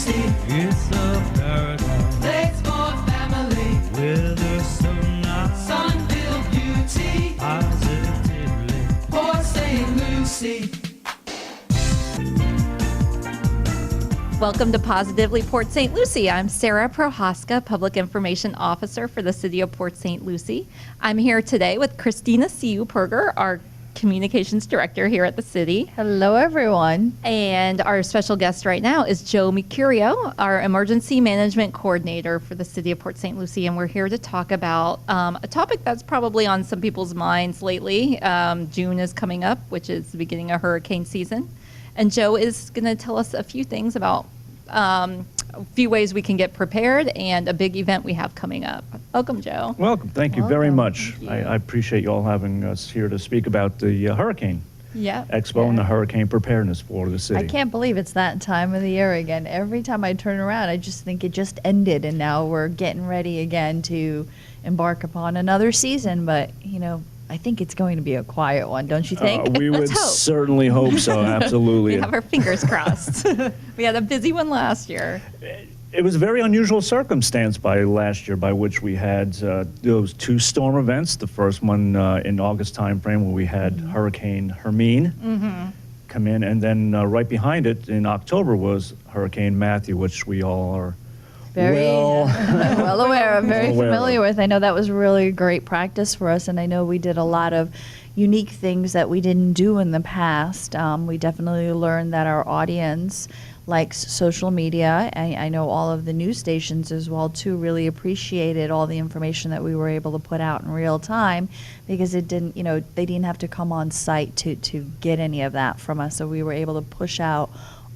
Lucie. It's a paradise. Lakes for family. Weather so nice. Sun-filled beauty. Positively. Port St. Lucie. Welcome to Positively Port St. Lucie. I'm Sarah Prohaska, Public Information Officer for the City of Port St. Lucie. I'm here today with Christina Siu-Perger, our Communications Director here at the city. Hello, everyone. And our special guest right now is Joe Mercurio, our Emergency Management Coordinator for the City of Port St. Lucie. And we're here to talk about a topic that's probably on some people's minds lately. June is coming up, which is the beginning of hurricane season. And Joe is going to tell us a few things about a few ways we can get prepared and a big event we have coming up. Welcome, Joe. Welcome. Thank you very much. I appreciate you all having us here to speak about the Hurricane Expo and the Hurricane Preparedness for the city. I can't believe it's that time of the year again. Every time I turn around, I just think it just ended, and now we're getting ready again to embark upon another season. But, you know, I think it's going to be a quiet one, don't you think? We would certainly hope so, absolutely. We have our fingers crossed. We had a busy one last year. It was a very unusual circumstance by last year by which we had those two storm events. The first one in August timeframe where we had Hurricane Hermine come in, and then right behind it in October was Hurricane Matthew, which we all are well aware of, very aware familiar of. with. I know that was really great practice for us, and I know we did a lot of unique things that we didn't do in the past. We definitely learned that our audience likes social media. I know all of the news stations as well too really appreciated all the information that we were able to put out in real time, because it didn't, you know, they didn't have to come on site to get any of that from us. So we were able to push out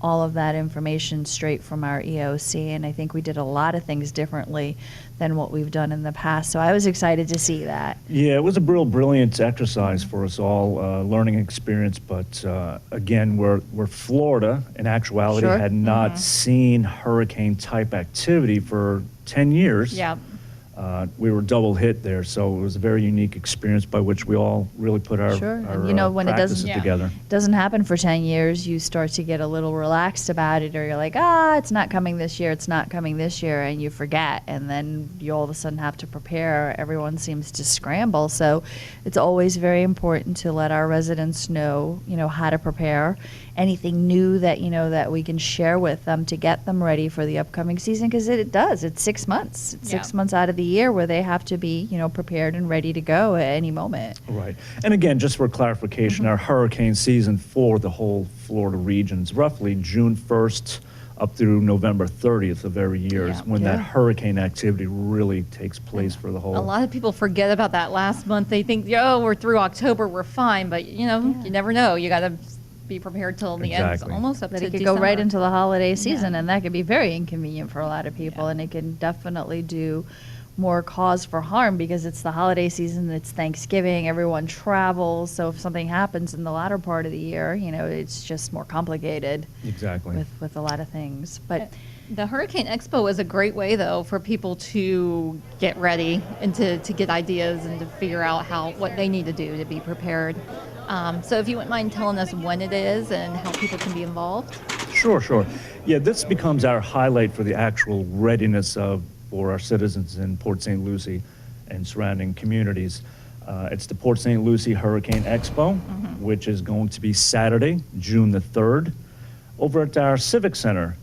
all of that information straight from our EOC, and I think we did a lot of things differently than what we've done in the past. So I was excited to see that. Yeah, it was a brilliant exercise for us all, learning experience. But again, we're Florida, in actuality, had not seen hurricane-type activity for 10 years. Yeah. We were double hit there, so it was a very unique experience by which we all really put our, And you know, when it together. doesn't happen for 10 years, you start to get a little relaxed about it, or you're like, it's not coming this year, it's not coming this year, and you forget, and then you all of a sudden have to prepare. Everyone seems to scramble, so it's always very important to let our residents know, you know, how to prepare. Anything new that, you know, that we can share with them to get them ready for the upcoming season, because it's 6 months. It's 6 months out of the year where they have to be, you know, prepared and ready to go at any moment. Right. And again, just for clarification, our hurricane season for the whole Florida region is roughly June 1st up through November 30th of every year is when that hurricane activity really takes place for the whole. A lot of people forget about that last month. They think, we're through October, we're fine. But, you know, you never know. You got to be prepared till the end, almost up to But it could December. go right into the holiday season, and that could be very inconvenient for a lot of people, and it can definitely do more cause for harm, because it's the holiday season, it's Thanksgiving, everyone travels, so if something happens in the latter part of the year, you know, it's just more complicated. Exactly. With a lot of things. But the Hurricane Expo is a great way, though, for people to get ready and to get ideas and to figure out what they need to do to be prepared. So if you wouldn't mind telling us when it is and how people can be involved. Sure. Yeah, this becomes our highlight for the actual readiness for our citizens in Port St. Lucie and surrounding communities. It's the Port St. Lucie Hurricane Expo, which is going to be Saturday, June the 3rd, over at our Civic Center.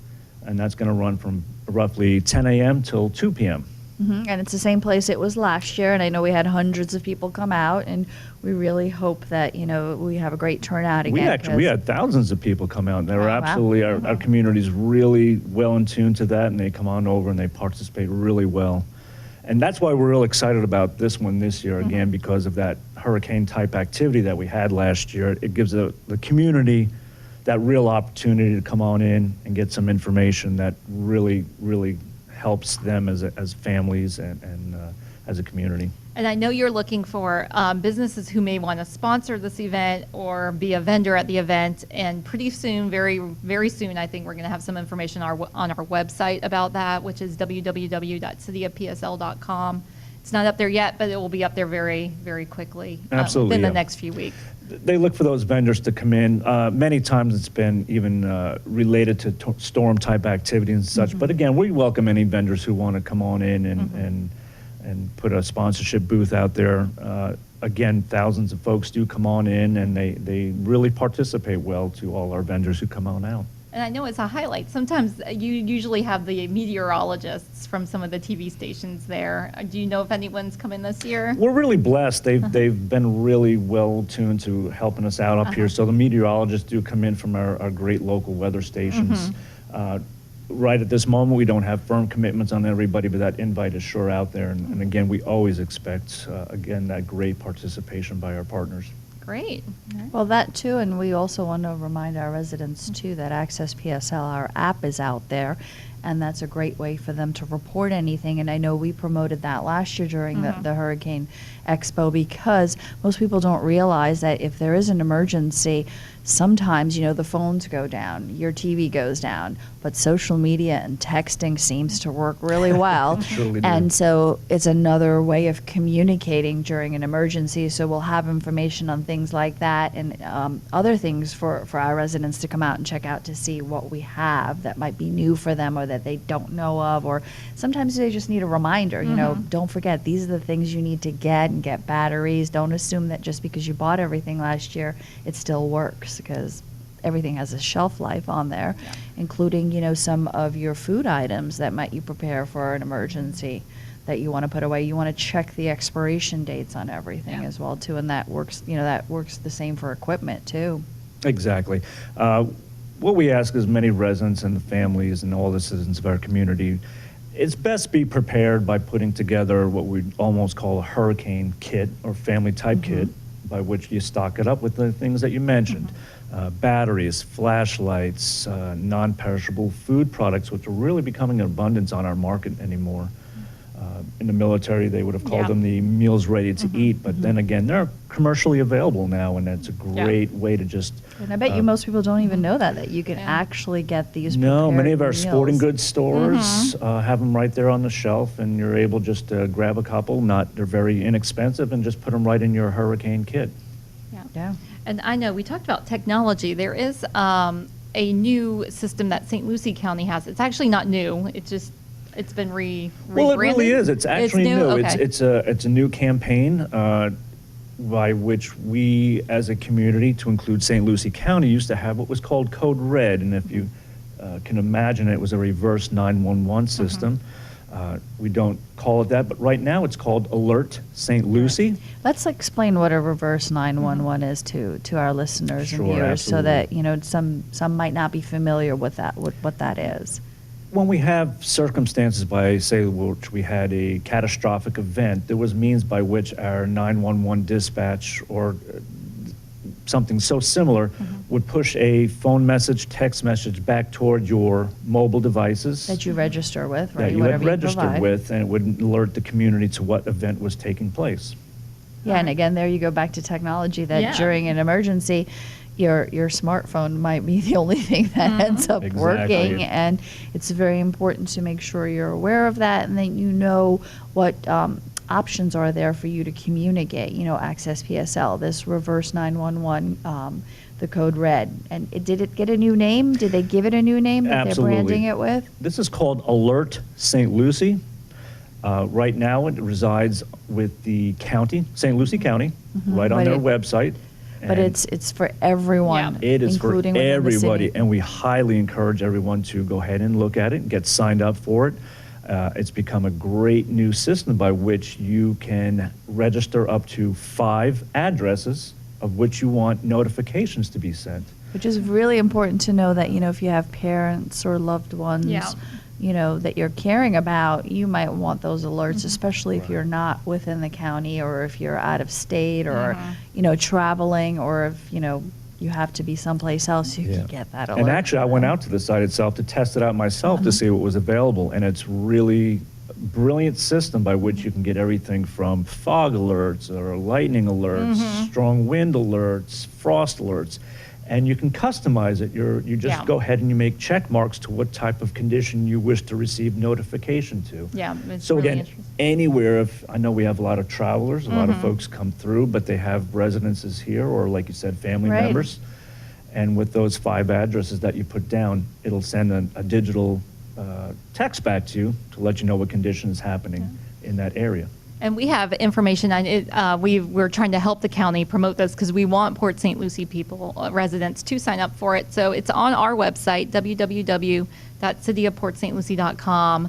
And that's going to run from roughly 10 a.m. till 2 p.m. And it's the same place it was last year, and I know we had hundreds of people come out, and we really hope that, you know, we have a great turnout again. We had thousands of people come out, and they were absolutely, our community's really well in tune to that, and they come on over and they participate really well. And that's why we're real excited about this one this year, again, because of that hurricane-type activity that we had last year. It gives the community that real opportunity to come on in and get some information that really, really helps them as families and as a community. And I know you're looking for businesses who may want to sponsor this event or be a vendor at the event. And pretty soon, very, very soon, I think we're going to have some information on our website about that, which is www.cityofpsl.com. It's not up there yet, but it will be up there very, very quickly. Absolutely, within the next few weeks. They look for those vendors to come in. Many times it's been even related to storm-type activity and such. But again, we welcome any vendors who want to come on in and put a sponsorship booth out there. Again, thousands of folks do come on in, and they really participate well to all our vendors who come on out. And I know it's a highlight. Sometimes you usually have the meteorologists from some of the TV stations there. Do you know if anyone's come in this year? We're really blessed. They've been really well tuned to helping us out up here. So the meteorologists do come in from our great local weather stations. Right at this moment, we don't have firm commitments on everybody, but that invite is sure out there. And again, we always expect, again, that great participation by our partners. Great. Well, that too, and we also want to remind our residents too that Access PSL, our app, is out there, and that's a great way for them to report anything. And I know we promoted that last year during the Hurricane Expo, because most people don't realize that if there is an emergency, sometimes, the phones go down, your TV goes down, but social media and texting seems to work really well. Surely do. And so it's another way of communicating during an emergency. So we'll have information on things like that and other things for our residents to come out and check out to see what we have that might be new for them or that they don't know of. Or sometimes they just need a reminder, don't forget, these are the things you need to get and get batteries. Don't assume that just because you bought everything last year, it still works, because everything has a shelf life on there, including, some of your food items that might you prepare for an emergency that you want to put away. You want to check the expiration dates on everything as well too, and that works, that works the same for equipment too. Exactly. What we ask is many residents and the families and all the citizens of our community, it's best be prepared by putting together what we almost call a hurricane kit or family type kit, by which you stock it up with the things that you mentioned. Batteries, flashlights, non-perishable food products, which are really becoming an abundance on our market anymore. In the military, they would have called them the meals ready to eat, but then again, they're commercially available now, and that's a great way to just... And I bet you most people don't even know that you can actually get these No, many of our prepared sporting meals. goods stores have them right there on the shelf, and you're able just to grab a couple. They're very inexpensive, and just put them right in your hurricane kit. Yeah. And I know we talked about technology. There is a new system that St. Lucie County has. It's actually not new. It's been rebranded. Well, it really is. It's actually new. Okay. It's a new campaign by which we, as a community, to include St. Lucie County, used to have what was called Code Red, and if you can imagine, it was a reverse 911 system. We don't call it that, but right now it's called Alert St. Lucie. Let's explain what a reverse 911 is to our listeners and Sure, viewers, so that absolutely. some might not be familiar with what that is. When we have circumstances by, say, which we had a catastrophic event, there was means by which our 911 dispatch or something so similar would push a phone message, text message back toward your mobile devices That you register with, right? that you had Whatever registered provide. with, and it would alert the community to what event was taking place. Yeah, and again, there you go back to technology, that Yeah. during an emergency, your smartphone might be the only thing that ends up Exactly. working, and it's very important to make sure you're aware of that, and that you know what options are there for you to communicate. Access PSL, this reverse 911, the Code Red, and did it get a new name? Did they give it a new name that Absolutely. they're branding it with? This is called Alert St. Lucie. Right now, it resides with the county, St. Lucie County, right on But their it- website. But And it's for everyone, it is for including within the city. everybody, and we highly encourage everyone to go ahead and look at it and get signed up for it. It's become a great new system by which you can register up to 5 addresses of which you want notifications to be sent. Which is really important to know that, if you have parents or loved ones, that you're caring about, you might want those alerts, especially if you're not within the county, or if you're out of state, or, traveling, or if, you have to be someplace else, you can get that alert. And actually, I went out to the site itself to test it out myself to see what was available, and it's really a brilliant system by which you can get everything from fog alerts or lightning alerts, strong wind alerts, frost alerts, And you can customize it. You just Yeah. go ahead and you make check marks to what type of condition you wish to receive notification to. Yeah, it's So really again, interesting. anywhere, if I know we have a lot of travelers, a lot of Mm-hmm. folks come through, but they have residences here, or like you said, family Right. members. And with those 5 addresses that you put down, it'll send a digital text back to you to let you know what condition is happening in that area. And we have information on it. We're trying to help the county promote this because we want Port St. Lucie people, residents, to sign up for it. So it's on our website, www.cityofportstlucie.com.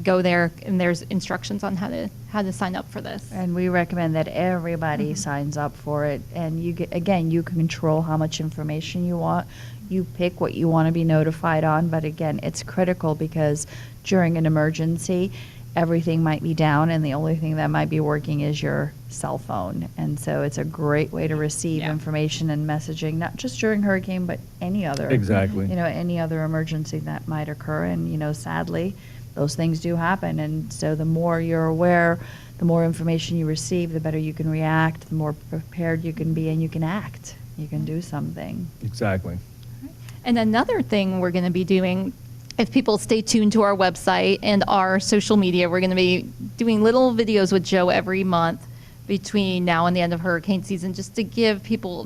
Go there, and there's instructions on how to sign up for this. And we recommend that everybody signs up for it. And you again, you can control how much information you want. You pick what you want to be notified on. But again, it's critical because during an emergency, everything might be down, and the only thing that might be working is your cell phone. And so it's a great way to receive Yeah. information and messaging, not just during hurricane, but any other, Exactly. any other emergency that might occur. And, sadly, those things do happen. And so the more you're aware, the more information you receive, the better you can react, the more prepared you can be, and you can act. You can do something. Exactly. And another thing we're going to be doing, if people stay tuned to our website and our social media, we're going to be doing little videos with Joe every month between now and the end of hurricane season, just to give people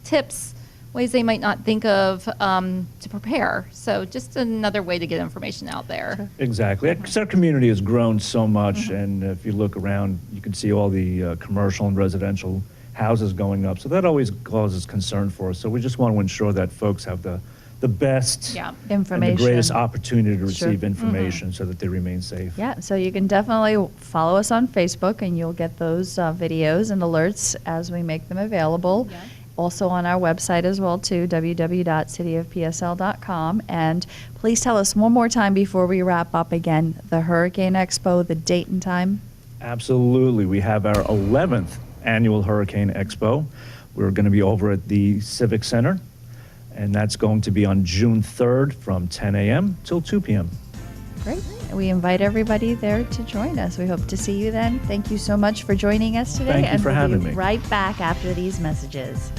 tips, ways they might not think of to prepare. So just another way to get information out there. Exactly. Because our community has grown so much, and if you look around, you can see all the commercial and residential houses going up. So that always causes concern for us. So we just want to ensure that folks have the best Yeah. and the greatest Information. opportunity to Sure. receive information so that they remain safe. Yeah, so you can definitely follow us on Facebook, and you'll get those videos and alerts as we make them available. Yeah. Also on our website as well, too, www.cityofpsl.com. And please tell us one more time before we wrap up again, the Hurricane Expo, the date and time. Absolutely. We have our 11th annual Hurricane Expo. We're going to be over at the Civic Center, and that's going to be on June 3rd from 10 a.m. till 2 p.m. Great. We invite everybody there to join us. We hope to see you then. Thank you so much for joining us today. Thank you and for we'll having be me. right back after these messages.